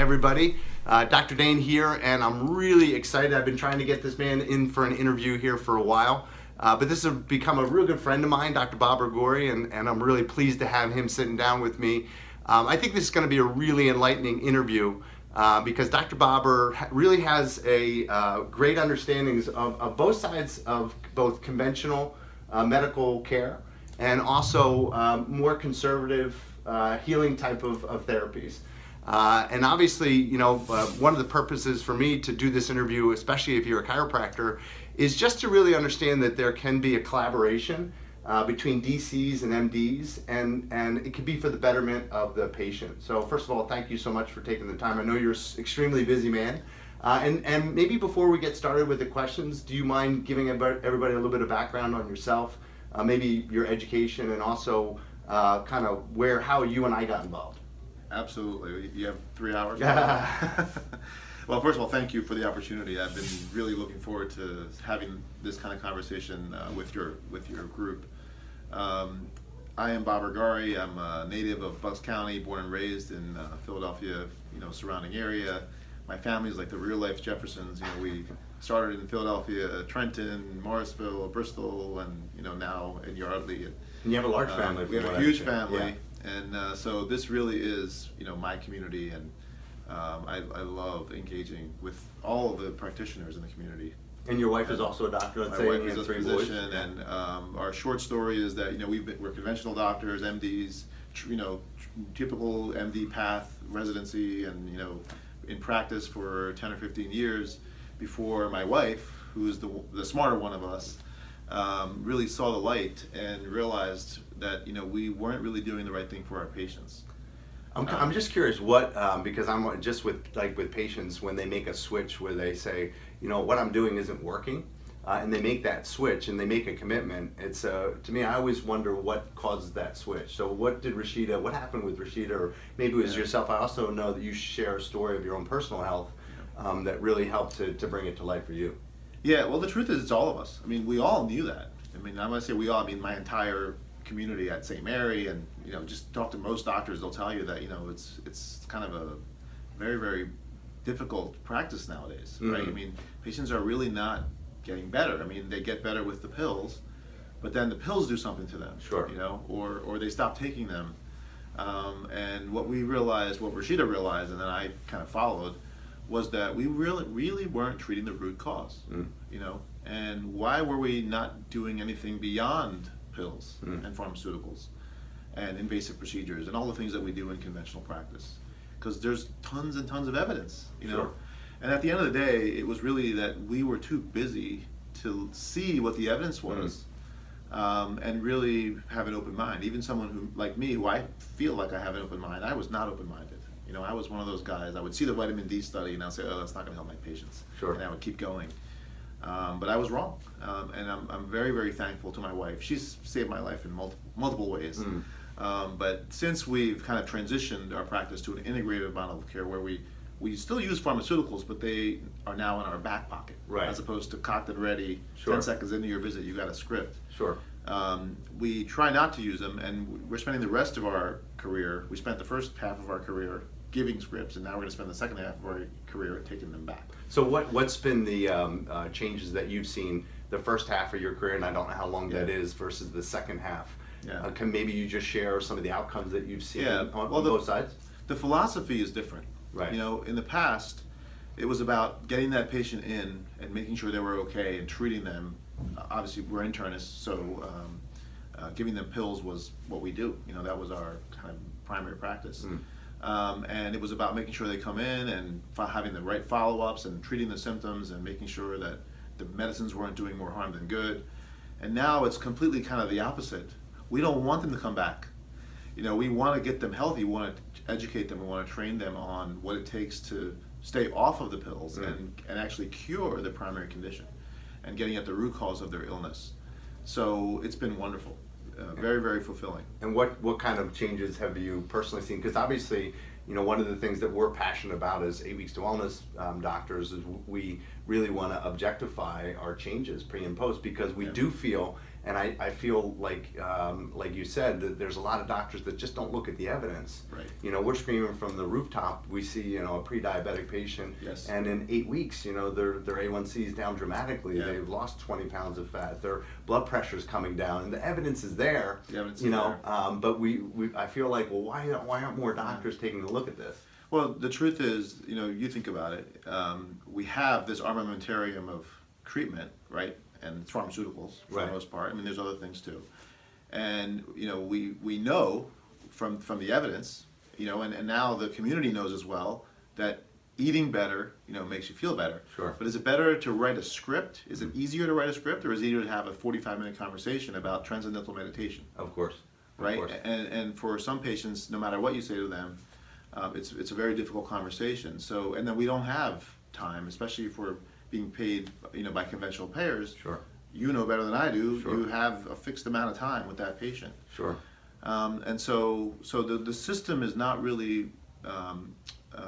everybody. Dr. Dane here, and I'm really excited. I've been trying to get this man in for an interview here for a while, but this has become a real good friend of mine, Dr. Ghauri, and I'm really pleased to have him sitting down with me. I think this is going to be a really enlightening interview because Dr. Babar really has a great understandings of both sides of both conventional medical care and also more conservative healing type of therapies. And obviously, you know, one of the purposes for me to do this interview, especially if you're a chiropractor, is just to really understand that there can be a collaboration between DCs and MDs, and it could be for the betterment of the patient. So first of all, thank you so much for taking the time. I know you're an extremely busy man. And maybe before we get started with the questions, do you mind giving everybody a little bit of background on yourself, maybe your education, and also kind of how you and I got involved? Absolutely. You have 3 hours? Well, first of all, thank you for the opportunity. I've been really looking forward to having this kind of conversation with your group. I am Ghauri. I'm a native of Bucks County, born and raised in Philadelphia, surrounding area. My family is like the real life Jeffersons. We started in Philadelphia, Trenton, Morrisville, Bristol, and now in Yardley. And you have a large family. We have a huge family, yeah. And so this really is my community, and I love engaging with all of the practitioners in the community. And your wife is also a doctor. My wife is a physician, and our short story is that we're conventional doctors, MDs, typical MD path residency, and in practice for 10 or 15 years before my wife, who is the smarter one of us, really saw the light and realized that we weren't really doing the right thing for our patients. I'm just curious what because I'm just with patients when they make a switch where they say, what I'm doing isn't working, and they make that switch and they make a commitment. It's to me, I always wonder what causes that switch. So what happened with Rashida, or maybe it was yourself? I also know that you share a story of your own personal health that really helped to bring it to light for you. Yeah, well, the truth is it's all of us. I mean, we all knew that. I mean, I'm going to say we all, I mean my entire community at St. Mary, and just talk to most doctors, they'll tell you that it's kind of a very, very difficult practice nowadays, right? I mean, patients are really not getting better. I mean, they get better with the pills, but then the pills do something to them, sure, or they stop taking them. And what Rashida realized, and then I kind of followed, was that we really weren't treating the root cause, and why were we not doing anything beyond pills and pharmaceuticals and invasive procedures and all the things that we do in conventional practice? Because there's tons and tons of evidence, Sure. And at the end of the day, it was really that we were too busy to see what the evidence was, and really have an open mind. Even someone who, like me, who I feel like I have an open mind, I was not open-minded. I was one of those guys. I would see the vitamin D study and I'd say, oh, that's not going to help my patients. Sure. And I would keep going. But I was wrong, and I'm very, very thankful to my wife. She's saved my life in multiple ways. But since we've kind of transitioned our practice to an integrated model of care where we still use pharmaceuticals, but they are now in our back pocket, right, as opposed to cocked and ready. Sure. 10 seconds into your visit, you got a script. Sure. We try not to use them, and we're spending the rest of our career. We spent the first half of our career giving scripts, and now we're going to spend the second half of our career taking them back. So what's been the changes that you've seen the first half of your career, and I don't know how long that is, versus the second half? Yeah. Can maybe you just share some of the outcomes that you've seen on the, both sides? The philosophy is different. Right. In the past, it was about getting that patient in and making sure they were okay and treating them. Obviously, we're internists, so giving them pills was what we do. That was our kind of primary practice. And it was about making sure they come in and having the right follow-ups and treating the symptoms and making sure that the medicines weren't doing more harm than good. And now it's completely kind of the opposite. We don't want them to come back. We want to get them healthy. We want to educate them. We want to train them on what it takes to stay off of the pills and actually cure the primary condition and getting at the root cause of their illness. So it's been wonderful. Very, very fulfilling. And what kind of changes have you personally seen? Because obviously, one of the things that we're passionate about as 8 Weeks to Wellness doctors is we really want to objectify our changes pre and post, because we do feel, And I feel like you said, that there's a lot of doctors that just don't look at the evidence. Right. You know, we're screaming from the rooftop. We see, you know, a pre-diabetic patient, Yes. and in 8 weeks, you know, their A1C is down dramatically. Yeah. They've lost 20 pounds of fat. Their blood pressure is coming down, and the evidence is there. The evidence you is know, there. but I feel like, well, why aren't more doctors taking a look at this? Well, the truth is, you know, you think about it, we have this armamentarium of treatment, right? And it's pharmaceuticals for Right. the most part. I mean, there's other things too. And, you know, we know from the evidence, you know, and now the community knows as well, that eating better, you know, makes you feel better. Sure. But is it better to write a script? Is it easier to write a script, or is it easier to have a 45-minute conversation about transcendental meditation? Of course. Right? Of course. And for some patients, no matter what you say to them, it's a very difficult conversation. So, and then we don't have time, especially if we're being paid, you know, by conventional payers. Sure. You know better than I do. Sure. You have a fixed amount of time with that patient. Sure. And so the system is not really,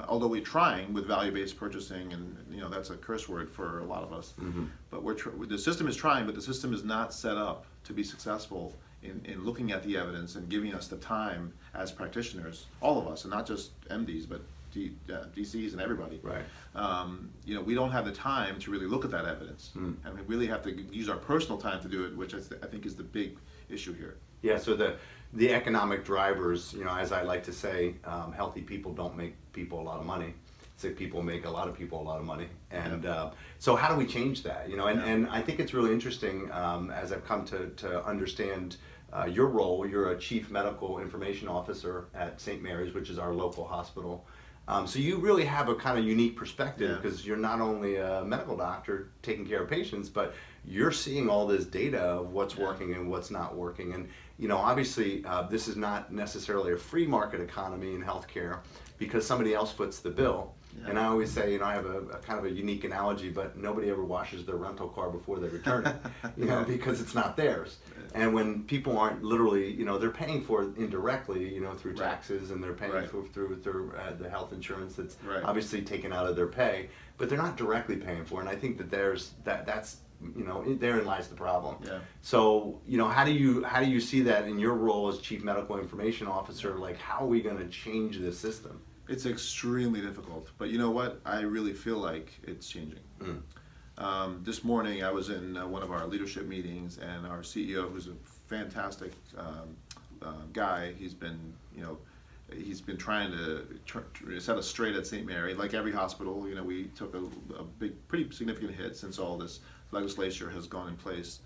although we're trying with value-based purchasing, and you know that's a curse word for a lot of us. Mm-hmm. But the system is trying, but the system is not set up to be successful in looking at the evidence and giving us the time as practitioners, all of us, and not just MDs, but DCs and everybody. Right. You know, we don't have the time to really look at that evidence, and we really have to use our personal time to do it, which I think is the big issue here. Yeah, so the economic drivers, you know, as I like to say, healthy people don't make people a lot of money. Sick people make a lot of people a lot of money. And so how do we change that? You know, and I think it's really interesting as I've come to understand your role. You're a chief medical information officer at St. Mary's, which is our local hospital. So you really have a kind of unique perspective, because you're not only a medical doctor taking care of patients, but you're seeing all this data of what's working and what's not working. And you know, obviously, this is not necessarily a free market economy in healthcare, because somebody else foots the bill. Yeah. And I always say, you know, I have a kind of a unique analogy, but nobody ever washes their rental car before they return it, you know, because it's not theirs. And when people aren't literally, you know, they're paying for it indirectly, you know, through taxes, and they're paying through the health insurance that's obviously taken out of their pay, but they're not directly paying for it. And I think that that's you know, therein lies the problem. Yeah. So, you know, how do you see that in your role as chief medical information officer? Like, how are we going to change this system? It's extremely difficult, but you know what? I really feel like it's changing. This morning I was in one of our leadership meetings, and our CEO, who's a fantastic guy, he's been trying to set us straight at St. Mary. Like every hospital, you know, we took a big, pretty significant hit since all this legislature has gone in place.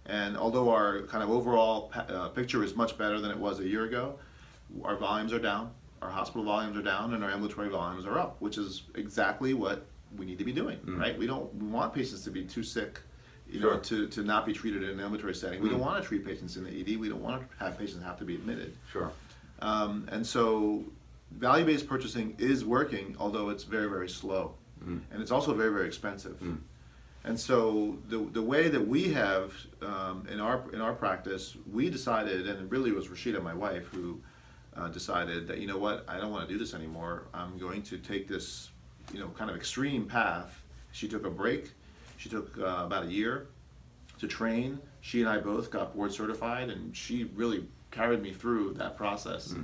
And although our kind of overall picture is much better than it was a year ago, our volumes are down. Our hospital volumes are down, and our ambulatory volumes are up, which is exactly what we need to be doing, right? We want patients to be too sick, you know, to not be treated in an ambulatory setting. We don't want to treat patients in the ED. We don't want to have patients have to be admitted. Sure. And so value-based purchasing is working, although it's very, very slow. And it's also very, very expensive. And so the way that we have in our practice, we decided, and it really was Rashida, my wife, who decided that, you know what, I don't want to do this anymore. I'm going to take this, you know, kind of extreme path. She took a break. She took about a year to train. She and I both got board certified, and she really carried me through that process.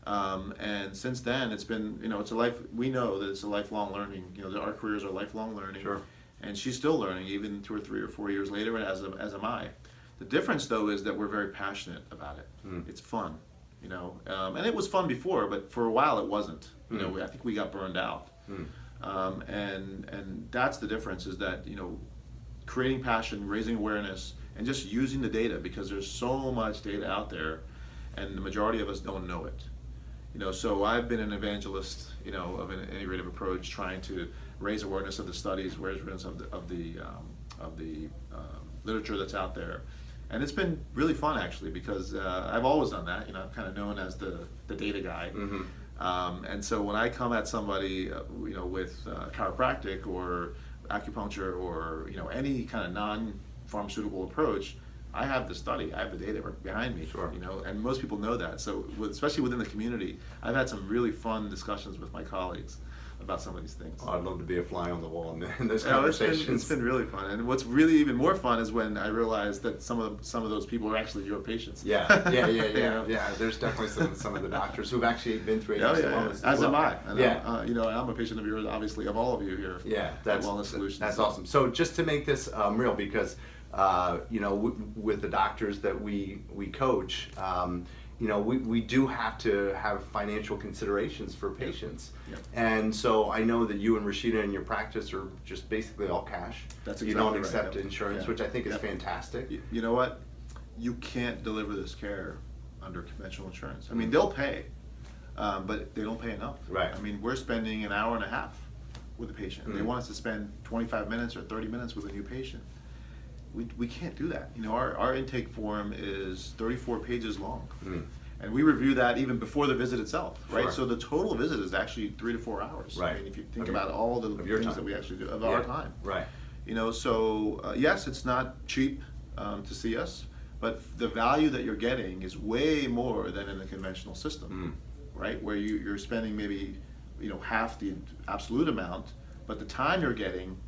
And since then, it's been, you know, it's a life. We know that it's a lifelong learning. You know, our careers are lifelong learning. Sure. And she's still learning, even 2 or 3 or 4 years later, as am I. The difference, though, is that we're very passionate about it. It's fun, you know, and it was fun before, but for a while it wasn't. You know, I think we got burned out. And that's the difference, is that, you know, creating passion, raising awareness, and just using the data, because there's so much data out there, and the majority of us don't know it. You know, so I've been an evangelist, you know, of an integrative approach, trying to raise awareness of the studies, raise awareness of the literature that's out there, and it's been really fun, actually, because I've always done that. You know, I'm kind of known as the data guy, and so when I come at somebody, you know, with chiropractic or acupuncture or, you know, any kind of non-pharmaceutical approach, I have the study, I have the data behind me, you know, and most people know that. So, especially within the community, I've had some really fun discussions with my colleagues. about some of these things. Oh, I'd love to be a fly on the wall in those Yeah, conversations. it's been really fun, and what's really even more fun is when I realized that some of those people are actually your patients. Yeah. There's definitely some of the doctors who've actually been through agency wellness. As am I. And yeah. I'm a patient of yours, obviously, of all of you here. Yeah, at Wellness Solutions. That's awesome. So just to make this real, because with the doctors that we coach, we do have to have financial considerations for patients. Yep. And so I know that you and Rashida in your practice are just basically all cash. That's You exactly don't right. accept Yep. insurance, Yeah. which I think is Yep. fantastic. You know what? You can't deliver this care under conventional insurance. I mean, they'll pay, but they don't pay enough. Right. I mean, we're spending an hour and a half with a patient. They want us to spend 25 minutes or 30 minutes with a new patient. We can't do that. Our intake form is 34 pages long. And we review that even before the visit itself, right? Sure. So the total visit is actually 3 to 4 hours. Right. I mean, if you think Of about all the your things time. that we actually do, of Yeah. our time. Right. So yes, it's not cheap to see us, but the value that you're getting is way more than in the conventional system, right? Where you're spending maybe half the absolute amount, but the time you're getting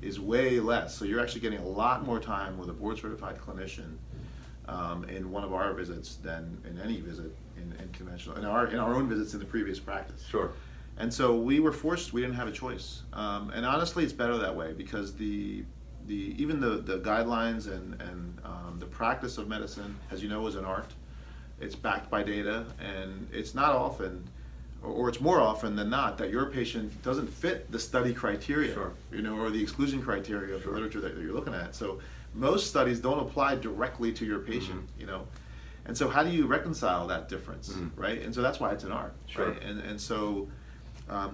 is way less. So you're actually getting a lot more time with a board certified clinician in one of our visits than in any visit in conventional, in our own visits in the previous practice. Sure. And so we were forced, we didn't have a choice. And honestly, it's better that way, because even the guidelines and the practice of medicine, as you know, is an art. It's backed by data, and it's not often, or it's more often than not, that your patient doesn't fit the study criteria, Sure. or the exclusion criteria of the literature that you're looking at. So most studies don't apply directly to your patient, And so how do you reconcile that difference, right? And so that's why it's an art, Sure. right? And so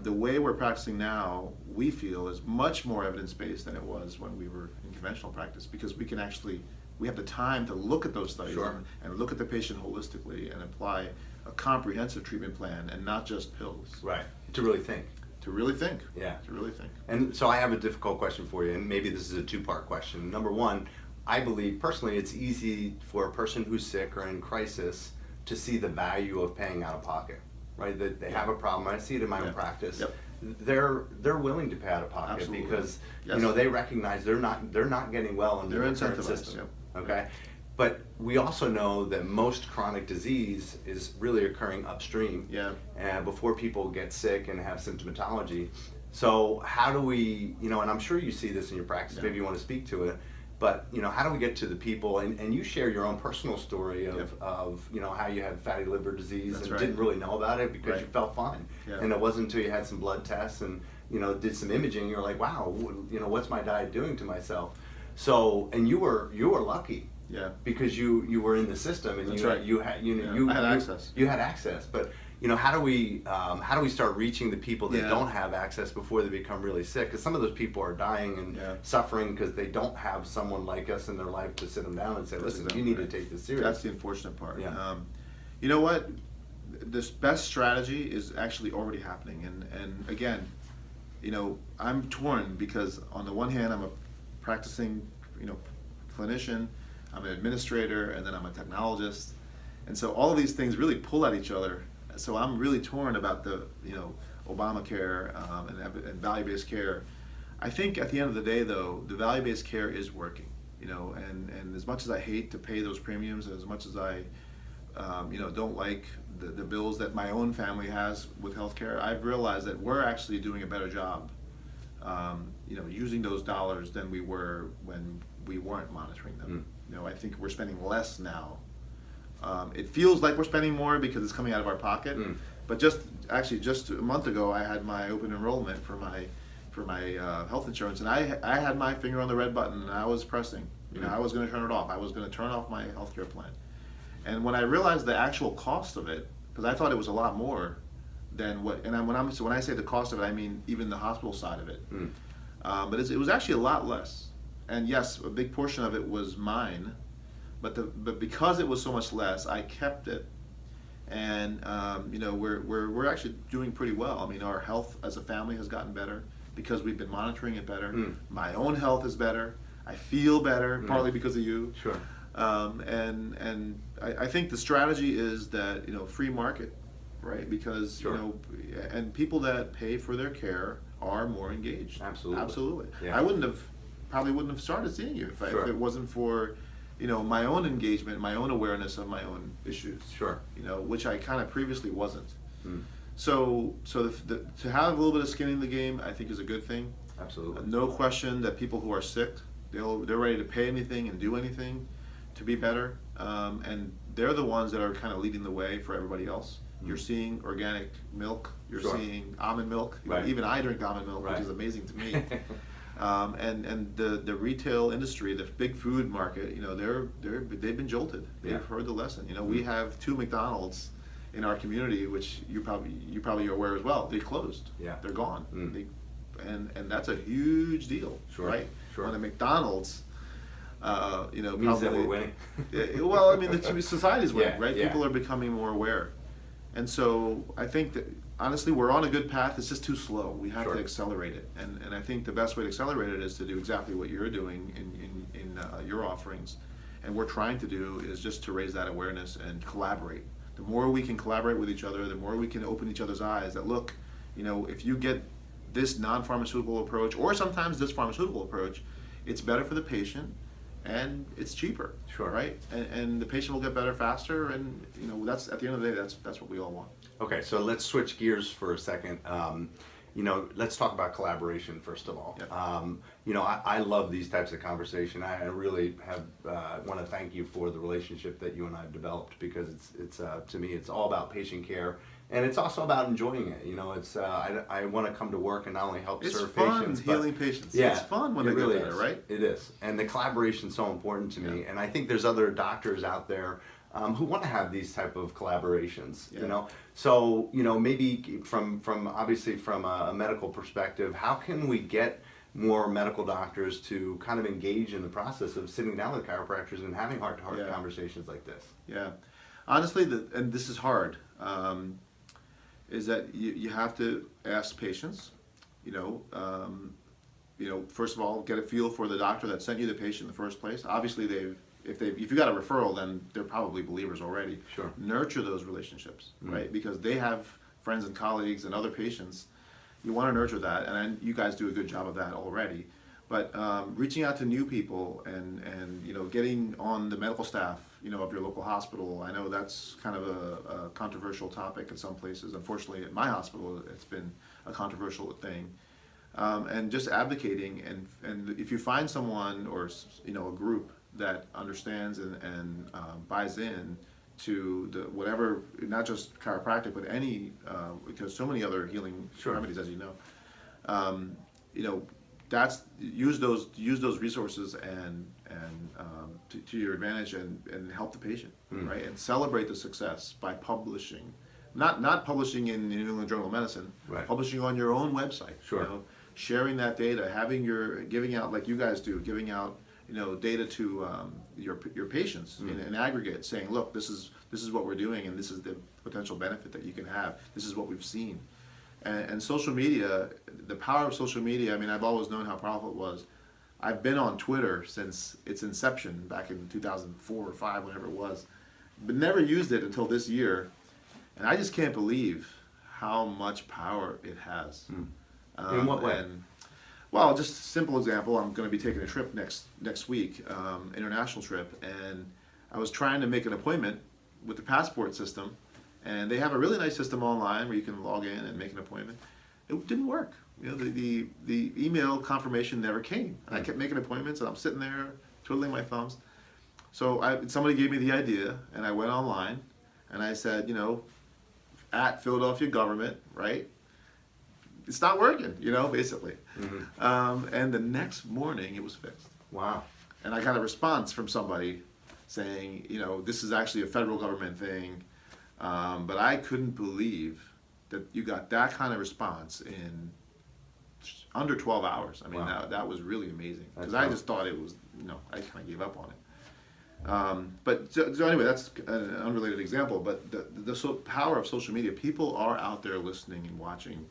the way we're practicing now, we feel, is much more evidence-based than it was when we were in conventional practice, because we have the time to look at those studies Sure. and look at the patient holistically and apply a comprehensive treatment plan and not just pills. Right. To really think. To really think. Yeah. To really think. And so I have a difficult question for you, and maybe this is a two-part question. Number one, I believe personally it's easy for a person who's sick or in crisis to see the value of paying out of pocket, right? That they have a problem. I see it in my own practice. Yep. They're willing to pay out of pocket. Absolutely. Because Yes. they recognize they're not getting well under They're the current incentivized, system. yep. Okay. But we also know that most chronic disease is really occurring upstream, before people get sick and have symptomatology. So how do we, and I'm sure you see this in your practice, maybe you want to speak to it, but how do we get to the people, and you share your own personal story of how you had fatty liver disease. That's and right. didn't really know about it because Right. you felt fine. Yeah. And it wasn't until you had some blood tests and did some imaging, you're like, wow, what's my diet doing to myself? So, and you were lucky. Yeah. Because you were in the system and That's you right. had I had access. You had access, but how do we start reaching the people that don't have access before they become really sick? Because some of those people are dying and suffering because they don't have someone like us in their life to sit them down and say, listen, you need to take this serious. That's the unfortunate part. Yeah. You know what? This best strategy is actually already happening, and again, I'm torn, because on the one hand, I'm a practicing, clinician, I'm an administrator, and then I'm a technologist, and so all of these things really pull at each other. So I'm really torn about the Obamacare and value-based care. I think at the end of the day, though, the value-based care is working. And as much as I hate to pay those premiums, and as much as I don't like the bills that my own family has with healthcare, I've realized that we're actually doing a better job, using those dollars than we were when we weren't monitoring them. I think we're spending less now. It feels like we're spending more because it's coming out of our pocket. But just a month ago, I had my open enrollment for my health insurance, and I had my finger on the red button, and I was pressing. I was going to turn it off. I was going to turn off my healthcare plan. And when I realized the actual cost of it, because I thought it was a lot more than what, and when I say the cost of it, I mean even the hospital side of it. But it was actually a lot less. And yes, a big portion of it was mine, but because it was so much less, I kept it. And we're actually doing pretty well. I mean, our health as a family has gotten better because we've been monitoring it better. My own health is better. I feel better, partly because of you. Sure. And I think the strategy is that free market, right? Because Sure. you know, and people that pay for their care are more engaged. Absolutely. Absolutely. Yeah. I probably wouldn't have started seeing you if Sure. if it wasn't for, you know, my own engagement, my own awareness of my own issues. Sure. You know, which I kind of previously wasn't. Mm. So to have a little bit of skin in the game, I think is a good thing. Absolutely. No question that people who are sick, they're ready to pay anything and do anything to be better, and they're the ones that are kind of leading the way for everybody else. You're seeing organic milk, you're Sure. seeing almond milk. Right. Even I drink almond milk, Right. which is amazing to me. And the retail industry, the big food market, you know, they've been jolted. They've Yeah. heard the lesson. You know, we have 2 McDonald's in our community, which you probably are aware as well. They closed. Yeah. They're gone. Mm. And that's a huge deal, Sure. right? Sure. When a McDonald's, you know, Means that probably, we're winning. Yeah, well, I mean, the society's winning, Yeah, right? yeah. People are becoming more aware, and so I think that honestly, we're on a good path. It's just too slow. We have Sure. to accelerate it, and I think the best way to accelerate it is to do exactly what you're doing in your offerings, and we're trying to do is just to raise that awareness and collaborate. The more we can collaborate with each other, the more we can open each other's eyes. That look, you know, if you get this non-pharmaceutical approach, or sometimes this pharmaceutical approach, it's better for the patient, and it's cheaper. Sure. Right? And the patient will get better faster, and you know, that's at the end of the day, that's what we all want. Okay, so let's switch gears for a second. You know, let's talk about collaboration first of all. Yep. You know, I love these types of conversation. I really have want to thank you for the relationship that you and I have developed, because it's to me it's all about patient care, and it's also about enjoying it. You know, it's I want to come to work and not only help It's serve fun patients, healing patients. Yeah, It's fun when it they really get better, is. right? It is, and the collaboration is so important to me. Yeah. And I think there's other doctors out there who want to have these type of collaborations. Yeah. You know, so you know, maybe from obviously from a medical perspective, how can we get more medical doctors to kind of engage in the process of sitting down with chiropractors and having heart-to-heart Yeah. conversations like this? Yeah, honestly, and this is hard, is that you have to ask patients, you know, first of all, get a feel for the doctor that sent you the patient in the first place. Obviously, if you got a referral, then they're probably believers already. Sure. Nurture those relationships, Mm. right? Because they have friends and colleagues and other patients. You want to nurture that, and you guys do a good job of that already. But reaching out to new people and you know, getting on the medical staff, you know, of your local hospital. I know that's kind of a controversial topic in some places. Unfortunately, at my hospital, it's been a controversial thing. And just advocating, and if you find someone or you know, a group that understands and buys in to the whatever, not just chiropractic, but any because so many other healing Sure. remedies, as you know, you know, use those resources and to your advantage and help the patient, right? And celebrate the success by publishing, not publishing in the New England Journal of Medicine, Right. publishing on your own website. Sure. You know, sharing that data, giving out like you guys do, giving out, you know, data to your patients in aggregate, saying, look, this is what we're doing, and this is the potential benefit that you can have. This is what we've seen. And social media, the power of social media, I mean, I've always known how powerful it was. I've been on Twitter since its inception back in 2004 or 5, whatever it was, but never used it until this year. And I just can't believe how much power it has. In what way? Well, just a simple example, I'm going to be taking a trip next week, international trip, and I was trying to make an appointment with the passport system, and they have a really nice system online where you can log in and make an appointment. It didn't work. You know, the email confirmation never came, and I kept making appointments, and I'm sitting there twiddling my thumbs. So somebody gave me the idea, and I went online, and I said, you know, at Philadelphia government, right? It's not working, you know, basically. And the next morning, it was fixed. Wow. And I got a response from somebody saying, you know, this is actually a federal government thing. But I couldn't believe that you got that kind of response in under 12 hours. I mean, Wow. that was really amazing. Because That's I just thought it was, you know, I kind of gave up on it. But so anyway, that's an unrelated example. But the power of social media, people are out there listening and watching.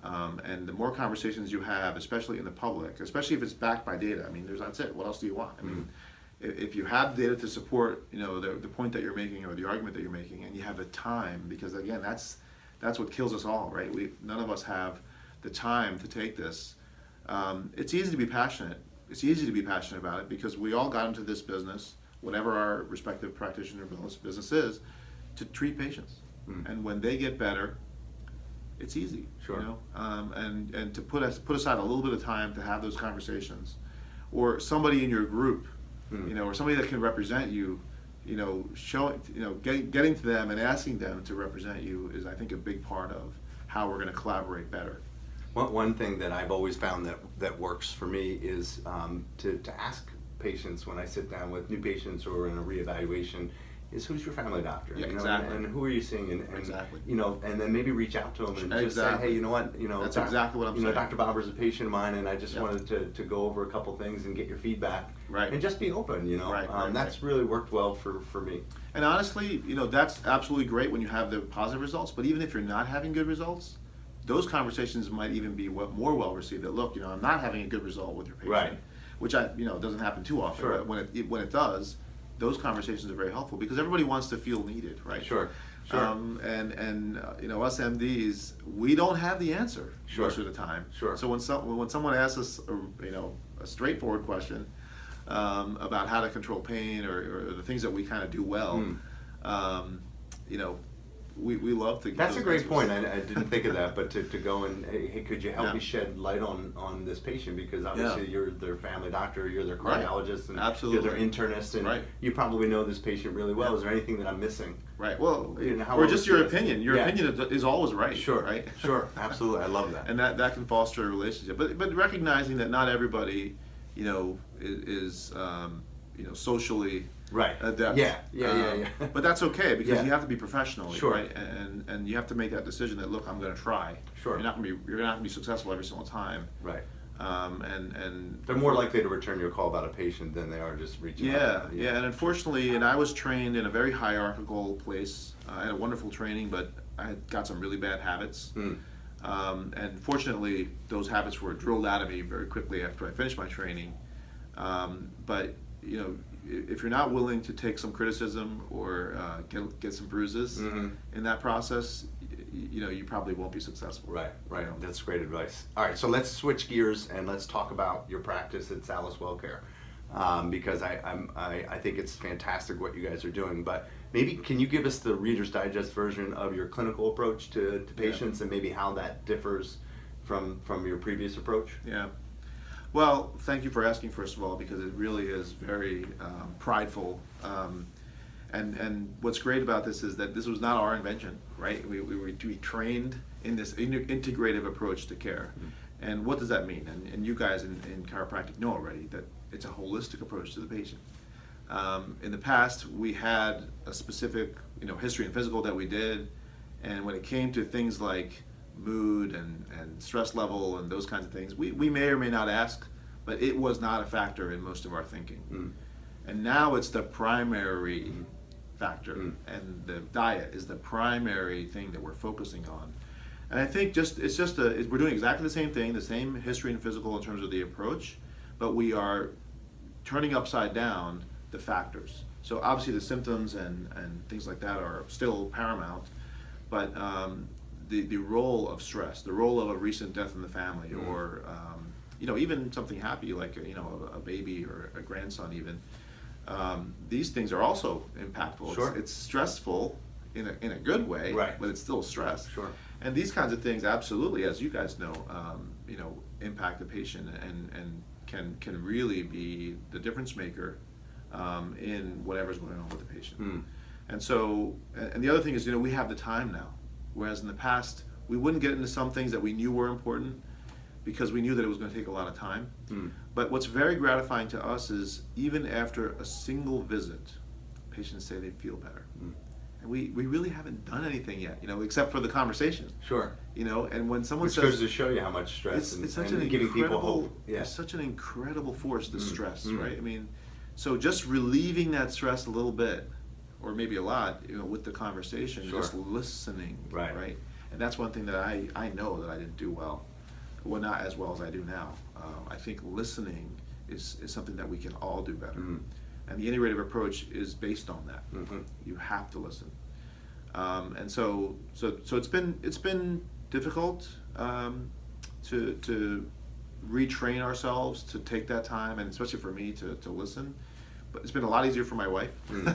And the more conversations you have, especially in the public, especially if it's backed by data, I mean, that's it. What else do you want? I mean, if you have data to support, you know, the point that you're making or the argument that you're making, and you have the time, because again, that's what kills us all, right? None of us have the time to take this. It's easy to be passionate. It's easy to be passionate about it because we all got into this business, whatever our respective practitioner business is, to treat patients. And when they get better, it's easy. Sure. You know, and to put aside a little bit of time to have those conversations, or somebody in your group, you know, or somebody that can represent you, you know, getting to them and asking them to represent you is, I think, a big part of how we're going to collaborate better. One thing that I've always found that works for me is to ask patients when I sit down with new patients or in a reevaluation is, who's your family doctor? Yeah, you know, exactly. and who are you seeing? And Exactly. you know, and then maybe reach out to them and just Exactly. say, hey, you know what, you know, That's exactly what I'm you know, saying. Dr. Bobber's a patient of mine, and I just Yeah. wanted to go over a couple things and get your feedback, Right. and just be open. You know, Right, that's really worked well for me. And honestly, you know, that's absolutely great when you have the positive results, but even if you're not having good results, those conversations might even be more well received. That, look, you know, I'm not having a good result with your patient, Right. which doesn't happen too often. Sure. But when it does, those conversations are very helpful because everybody wants to feel needed, right? Sure. Sure. You know, us MDs, we don't have the answer Sure. most of the time. Sure. So when someone asks us, a straightforward question about how to control pain or the things that we kind of do well, you know, we love to give That's a those great answers. point. I didn't think of that, but to go and, hey, could you help Yeah. me shed light on this patient? Because obviously you're their family doctor, you're their cardiologist, and Absolutely. you're their internist, and Right. you probably know this patient really well. Yeah. Is there anything that I'm missing? Right. Well, You know, how or else just do your you- opinion. Your Yeah. opinion is always right. Sure. Right. Sure. Absolutely. I love that. And that can foster a relationship. But recognizing that not everybody, you know, is socially Right. adept. Yeah. But that's okay because Yeah. you have to be professional, Sure. right? And you have to make that decision that, look, I'm going to try. Sure. You're not going to be successful every single time. Right. And They're more likely to return your call about a patient than they are just reaching out. yeah, and unfortunately, I was trained in a very hierarchical place. I had a wonderful training, but I had got some really bad habits. And fortunately, those habits were drilled out of me very quickly after I finished my training. But you know, if you're not willing to take some criticism or get some bruises in that process, you know, you probably won't be successful. Right. You know? That's great advice. All right, so let's switch gears and let's talk about your practice at Salis WellCare, because I think it's fantastic what you guys are doing. But maybe can you give us the Reader's Digest version of your clinical approach to patients, and maybe how that differs from your previous approach? Yeah. Well, thank you for asking, first of all, because it really is very prideful. And what's great about this is that this was not our invention, right? We trained in this integrative approach to care. And what does that mean? And you guys in chiropractic know already that it's a holistic approach to the patient. In the past, we had a specific, history and physical that we did, and when it came to things like mood and stress level and those kinds of things, we may or may not ask, but it was not a factor in most of our thinking. And now it's the primary factor, and the diet is the primary thing that we're focusing on. And I think we're doing exactly the same thing, the same history and physical in terms of the approach, but we are turning upside down the factors. So obviously the symptoms and things like that are still paramount, but the role of stress, the role of a recent death in the family, or even something happy like a baby or a grandson even, these things are also impactful. Sure. It's stressful in a good way, right, but it's still stress. Sure. And these kinds of things absolutely, as you guys know, impact the patient and can really be the difference maker in whatever's going on with the patient. And so, and the other thing is, we have the time now, whereas in the past we wouldn't get into some things that we knew were important because we knew that it was going to take a lot of time. But what's very gratifying to us is even after a single visit, patients say they feel better. And we really haven't done anything yet, except for the conversation. Sure. And when someone Which says, goes to show you how much stress it's such and an giving people incredible, hope. Yeah. it's such an incredible force, the stress, right? I mean, so just relieving that stress a little bit, or maybe a lot, with the conversation, Sure. just listening, Right. And that's one thing that I know that I didn't do well not as well as I do now. I think listening is something that we can all do better. And the integrative approach is based on that. You have to listen. And so it's been difficult to retrain ourselves to take that time, and especially for me to listen. But it's been a lot easier for my wife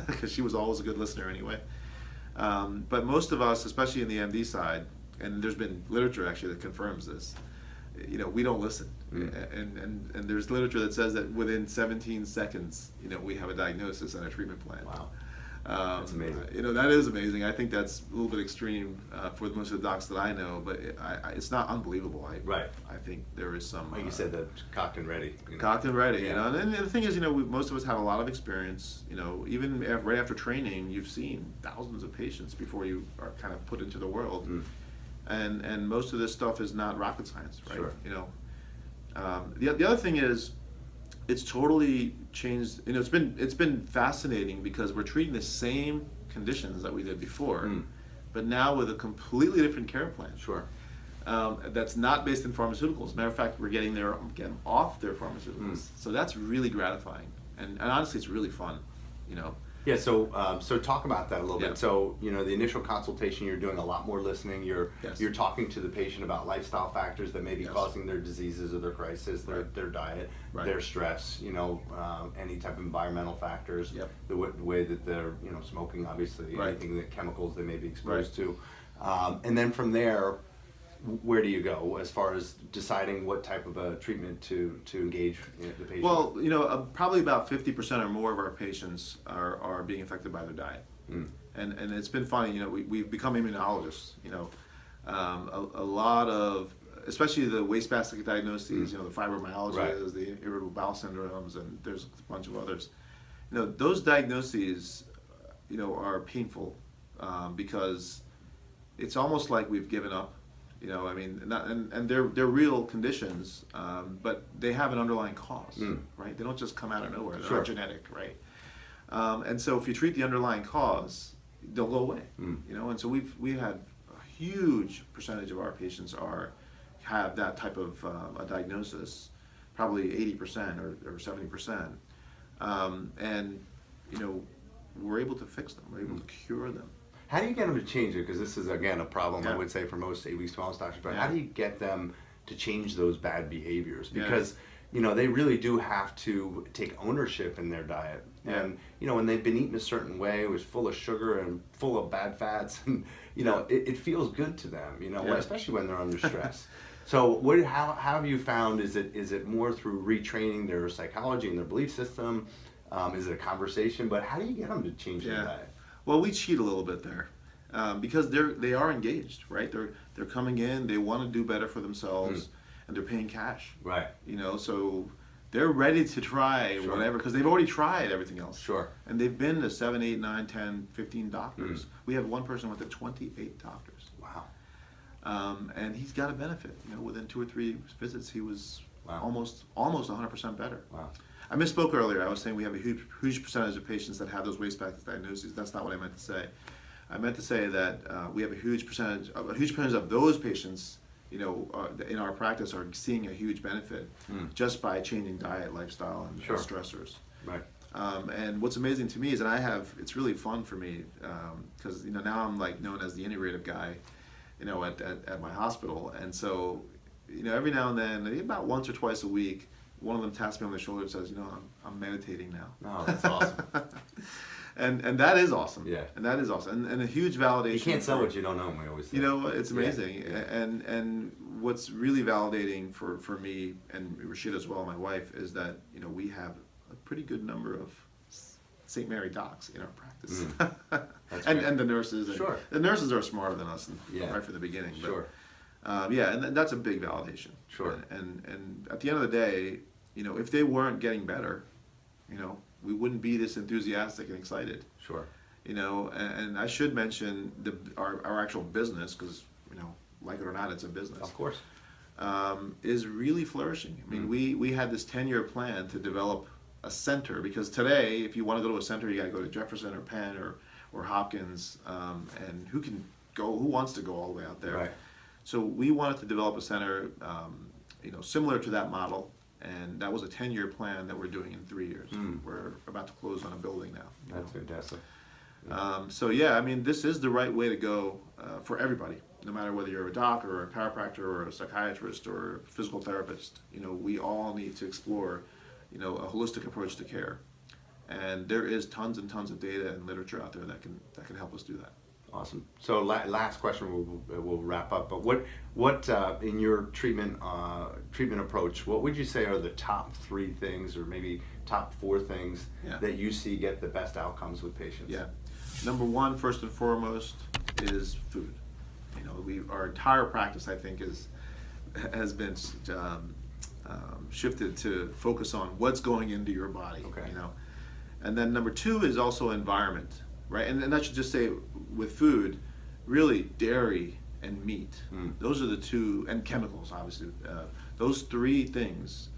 because she was always a good listener anyway. But most of us, especially in the MD side, and there's been literature actually that confirms this, we don't listen. And there's literature that says that within 17 seconds, we have a diagnosis and a treatment plan. Wow. That's amazing. That is amazing. I think that's a little bit extreme for most of the docs that I know, but it's not unbelievable. Right. I think there is some. Like you said, that cocked and ready. Cocked and ready, Yeah. And the thing is, most of us have a lot of experience. Even right after training, you've seen thousands of patients before you are kind of put into the world, and most of this stuff is not rocket science, right? Sure. The other thing is, it's totally changed. It's been fascinating because we're treating the same conditions that we did before, but now with a completely different care plan. Sure. That's not based in pharmaceuticals. Matter of fact, we're getting them off their pharmaceuticals. So that's really gratifying, and honestly, it's really fun. Yeah, so talk about that a little Yeah. bit. So, the initial consultation, you're doing a lot more listening. You're talking to the patient about lifestyle factors that may be causing their diseases or their crisis, their diet, their stress, any type of environmental factors, the way that they're, smoking, obviously, anything that chemicals they may be exposed to. And then from there, where do you go as far as deciding what type of a treatment to engage the patient? Well, probably about 50% or more of our patients are being affected by their diet, and it's been funny. We've become immunologists. A lot of, especially the wastebasket diagnoses. The fibromyalgia, the irritable bowel syndromes, and there's a bunch of others. Those diagnoses, are painful because it's almost like we've given up. And they're real conditions, but they have an underlying cause, right? They don't just come out of nowhere. They're not genetic, right? And so if you treat the underlying cause, they'll go away, And so we had a huge percentage of our patients have that type of a diagnosis, probably 80% or 70%, and we're able to fix them. We're able to cure them. How do you get them to change it? Because this is, again, a problem, I would say, for most A/B wellness doctors. But how do you get them to change those bad behaviors? Because, they really do have to take ownership in their diet. And, when they've been eating a certain way, it was full of sugar and full of bad fats, and, it feels good to them, especially when they're under stress. So how have you found, is it more through retraining their psychology and their belief system? Is it a conversation? But how do you get them to change their diet? Well, we cheat a little bit there because they are engaged, right? They're coming in, they want to do better for themselves, and they're paying cash. Right. So they're ready to try whatever because they've already tried everything else. Sure. And they've been to 7, 8, 9, 10, 15 doctors. We have one person went to 28 doctors. Wow. And he's got a benefit. Within 2 or 3 visits, he was almost 100% better. Wow. I misspoke earlier. I was saying we have a huge percentage of patients that have those wastebasket diagnoses. That's not what I meant to say. I meant to say that we have a huge percentage of those patients, in our practice are seeing a huge benefit just by changing diet, lifestyle, and stressors. Right. And what's amazing to me is, it's really fun for me because now I'm like known as the integrative guy, at my hospital, and so every now and then, about once or twice a week, one of them taps me on the shoulder and says, I'm meditating now. Oh, that's awesome. and that is awesome. Yeah. And that is awesome. And a huge validation. You can't sell what you don't know, we always say. It's amazing. Yeah. And what's really validating for me and Rashida as well, my wife, is that, we have a pretty good number of St. Mary docs in our practice. And the nurses. And the nurses are smarter than us right from the beginning. But, and that's a big validation. Sure. And at the end of the day, if they weren't getting better, we wouldn't be this enthusiastic and excited. Sure. And I should mention our actual business, because like it or not, it's a business. Of course. Is really flourishing. I mean, we had this 10-year plan to develop a center, because today, if you want to go to a center, you got to go to Jefferson or Penn or Hopkins, and who wants to go all the way out there? Right. So we wanted to develop a center, similar to that model, And that was a 10-year plan that we're doing in 3 years. We're about to close on a building now. That's fantastic. So yeah, I mean, this is the right way to go for everybody, no matter whether you're a doctor or a chiropractor or a psychiatrist or a physical therapist. You know, we all need to explore, you know, a holistic approach to care. And there is tons and tons of data and literature out there that can help us do that. Awesome. So last question, we'll wrap up. But what in your treatment approach, what would you say are the top 3 things, or maybe top 4 things that you see get the best outcomes with patients? Yeah. Number 1, first and foremost, is food. You know, our entire practice, I think, has been shifted to focus on what's going into your body. Okay. You know, and then number 2 is also environment, right? And I should just say, with food, really dairy and meat. Those are the 2, and chemicals, obviously. Those 3 things,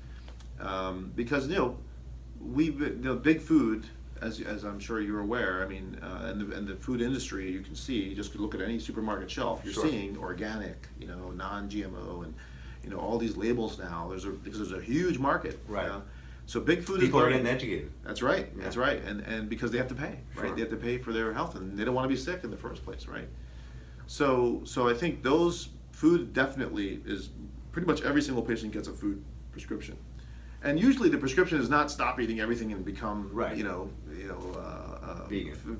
because big food. As I'm sure you're aware, I mean, in the food industry, you can see, you just look at any supermarket shelf, you're seeing organic, you know, non-GMO, and you know, all these labels now. Because there's a huge market. Right. You know? So big food People is are getting educated. That's right. Yeah. That's right. And because they have to pay, right? Sure. They have to pay for their health, and they don't want to be sick in the first place, right? So I think those food definitely is pretty much every single patient gets a food prescription. And usually the prescription is not stop eating everything and become, vegan.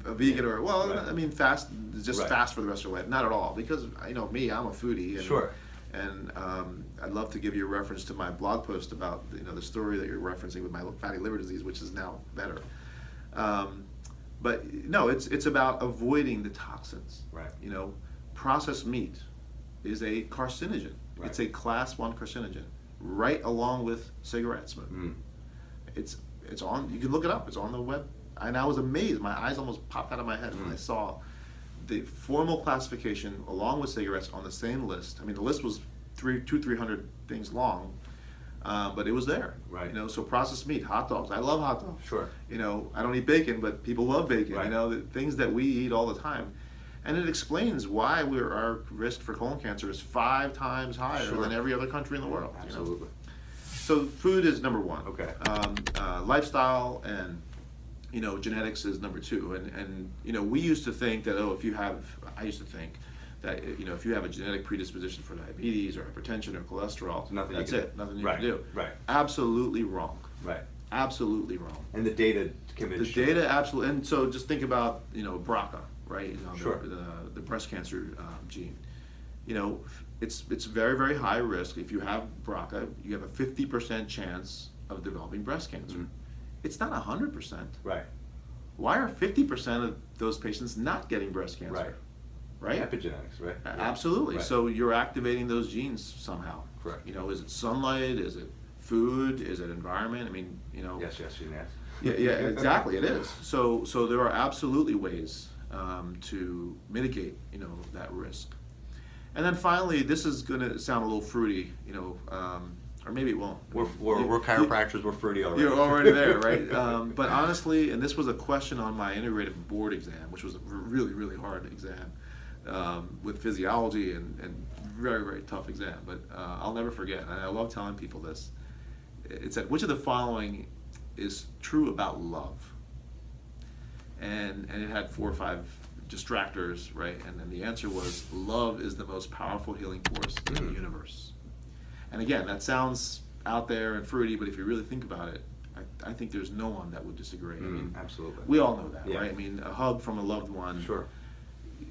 A vegan, or Right. I mean, fast for the rest of your life. Not at all, because I'm a foodie. And, Sure. And I'd love to give you a reference to my blog post about the story that you're referencing with my fatty liver disease, which is now better. But no, it's about avoiding the toxins. Right. You know, processed meat is a carcinogen. Right. It's a class 1 carcinogen, right along with cigarette smoke. It's on. You can look it up. It's on the web. And I was amazed. My eyes almost popped out of my head when I saw the formal classification along with cigarettes on the same list. I mean, the list was 300 things long, but it was there. Right. You know, so processed meat, hot dogs. I love hot dogs. Sure. You know, I don't eat bacon, but people love bacon. Right. You know, the things that we eat all the time. And it explains why our risk for colon cancer is 5 times higher than every other country in the world. Absolutely. You know? So food is number 1. Okay. Lifestyle and genetics is number 2. And we used to think that I used to think that if you have a genetic predisposition for diabetes or hypertension or cholesterol, that's it. Nothing you can do. Right. Absolutely wrong. Right. Absolutely wrong. And the data convinced The data absolutely. And so just think about BRCA, right? Sure. The breast cancer gene. It's very, very high risk. If you have BRCA, you have a 50% chance of developing breast cancer. It's not 100%. Right. Why are 50% of those patients not getting breast cancer? Right. Epigenetics, right? Absolutely. Right. So you're activating those genes somehow. Correct. Is it sunlight? Is it food? Is it environment? I mean, Yes, you can ask. Yeah, exactly. It is. So there are absolutely ways to mitigate, that risk. And then finally, this is going to sound a little fruity, or maybe it won't. We're chiropractors. We're fruity already. You're already there, right? But honestly, and this was a question on my integrative board exam, which was a really, really hard exam with physiology and very, very tough exam. But I'll never forget, and I love telling people this. It said, which of the following is true about love? And it had 4 or 5 distractors, right? And then the answer was, love is the most powerful healing force in the universe. And again, that sounds out there and fruity, but if you really think about it, I think there's no one that would disagree. I mean, absolutely. We all know that, Yeah. right? I mean, a hug from a loved one Sure.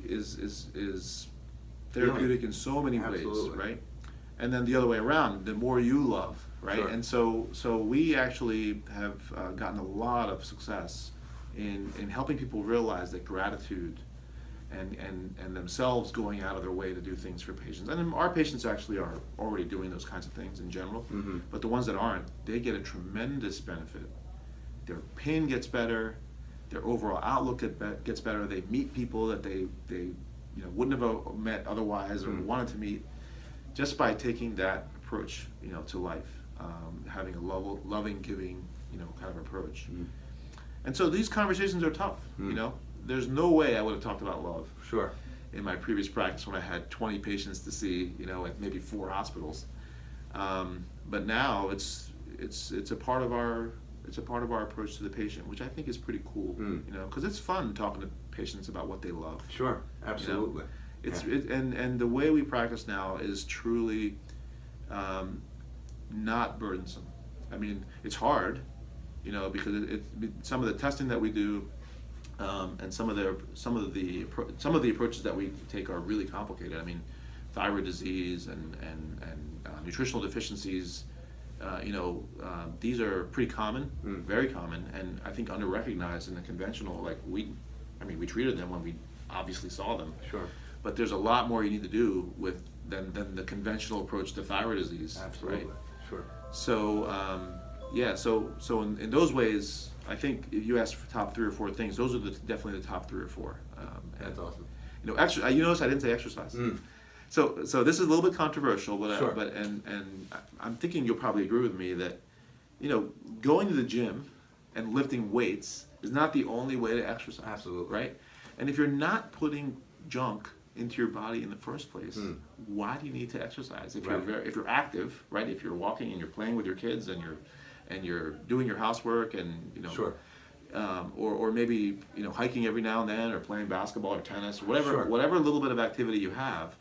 is therapeutic in so many Absolutely. ways, right? And then the other way around, the more you love, right? Sure. And so we actually have gotten a lot of success in helping people realize that gratitude and themselves going out of their way to do things for patients. And our patients actually are already doing those kinds of things in general, but the ones that aren't, they get a tremendous benefit. Their pain gets better, their overall outlook gets better, they meet people that they wouldn't have met otherwise or wanted to meet, just by taking that approach to life, having a loving, giving kind of approach. And so these conversations are tough. There's no way I would have talked about love. Sure. In my previous practice, when I had 20 patients to see, at maybe 4 hospitals. But now it's it's a part of our approach to the patient, which I think is pretty cool. You know, because it's fun talking to patients about what they love. Sure, absolutely. You know? And the way we practice now is truly not burdensome. I mean, it's hard, you know, because some of the testing that we do, and some of the approaches that we take are really complicated. I mean, thyroid disease and nutritional deficiencies, you know, these are pretty common, very common, and I think under-recognized in the conventional. Like we treated them when we obviously saw them. Sure. But there's a lot more you need to do than the conventional approach to thyroid disease. Absolutely. Right? Sure. So so in those ways, I think if you asked for top 3 or 4 things, those are definitely the top 3 or 4. That's awesome. You know, you notice I didn't say exercise. So this is a little bit controversial, but Sure. I'm thinking you'll probably agree with me that, you know, going to the gym and lifting weights is not the only way to exercise. Absolutely. Right? And if you're not putting junk into your body in the first place, why do you need to exercise? If you're active, right? If you're walking and you're playing with your kids and you're doing your housework and, you know, Sure. Or maybe, you know, hiking every now and then, or playing basketball or tennis, or Sure. whatever little bit of activity you have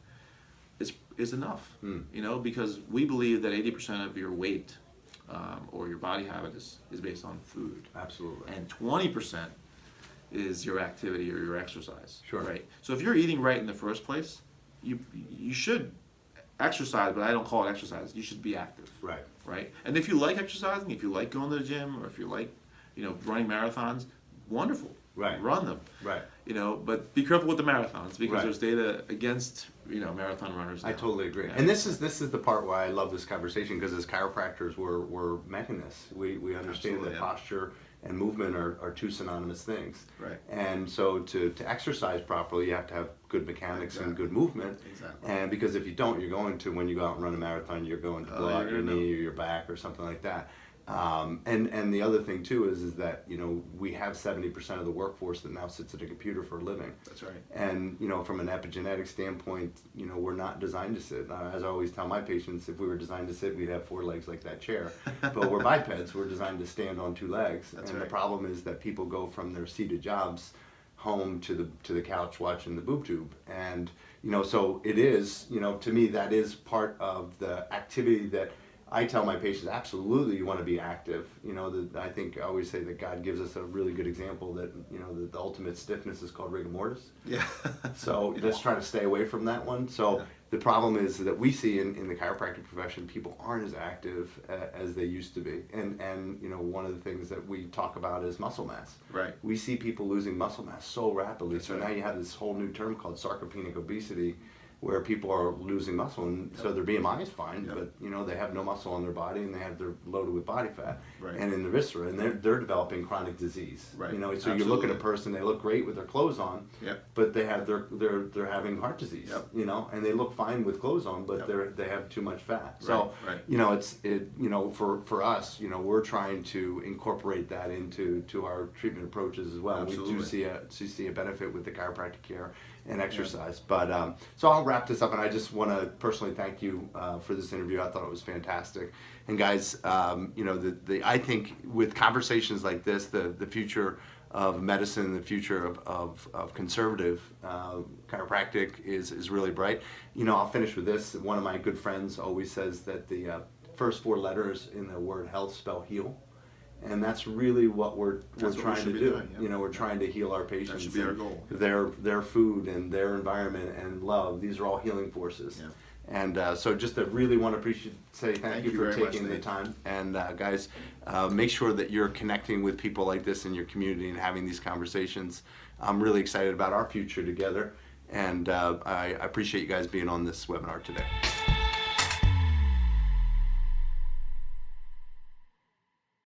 is enough. You know, because we believe that 80% of your weight or your body habit is based on food. Absolutely. And 20% is your activity or your exercise. Sure. Right. So if you're eating right in the first place, you should exercise, but I don't call it exercise. You should be active. Right. Right. And if you like exercising, if you like going to the gym, or if you like, you know, running marathons, wonderful. Right. Run them. Right. You know, but be careful with the marathons, because Right. there's data against, you know, marathon runners now. I totally agree. Yeah. And this is the part why I love this conversation, because as chiropractors, we're mechanists. We understand Absolutely, that yeah. posture and movement are two synonymous things. Right. And so to exercise properly, you have to have good mechanics and good movement. Exactly. And because if you don't, you're going to, when you go out and run a marathon, you're going to blow out your knee or your back or something like that. And the other thing too is that, you know, we have 70% of the workforce that now sits at a computer for a living. That's right. And, you know, from an epigenetic standpoint, you know, we're not designed to sit. As I always tell my patients, if we were designed to sit, we'd have 4 legs like that chair. But we're bipeds, we're designed to stand on 2 legs. That's and right. the problem is that people go from their seated jobs home to the couch watching the boob tube. And, you know, so it is, you know, to me, that is part of the activity that I tell my patients, absolutely, you want to be active. You know, I think I always say that God gives us a really good example that, you know, the ultimate stiffness is called rigor mortis. Yeah. So let's try to stay away from that one. So the problem is that we see in the chiropractic profession, people aren't as active as they used to be. And you know, one of the things that we talk about is muscle mass. Right. We see people losing muscle mass so rapidly. That's so right. now you have this whole new term called sarcopenic obesity, where people are losing muscle, and so their BMI is fine, but you know, they have no muscle on their body, and they're loaded with body fat, Right. and in the viscera, and they're developing chronic disease. Right. You know, so you look at a Absolutely. person, they look great with their clothes on, Yep. but they're having heart disease. Yep. You know, and they look fine with clothes on, but Yep. they have too much fat. So Right. you know, you know, for us, you know, we're trying to incorporate that into our treatment approaches as well. Absolutely. We do see a benefit with the chiropractic care and exercise. But so I'll wrap this up, and I just want to personally thank you for this interview. I thought it was fantastic. And guys, you know, I think with conversations like this, the future of medicine, the future of conservative chiropractic is really bright. You know, I'll finish with this. One of my good friends always says that the first 4 letters in the word health spell heal. And that's really what we're trying to do. Doing, yep. You know, we're trying to heal our patients. That should be our goal. Their food and their environment and love, these are all healing forces. Yeah. And so just to really want to say thank you for very much, taking the Nate. time. And guys, make sure that you're connecting with people like this in your community and having these conversations. I'm really excited about our future together. And I appreciate you guys being on this webinar today.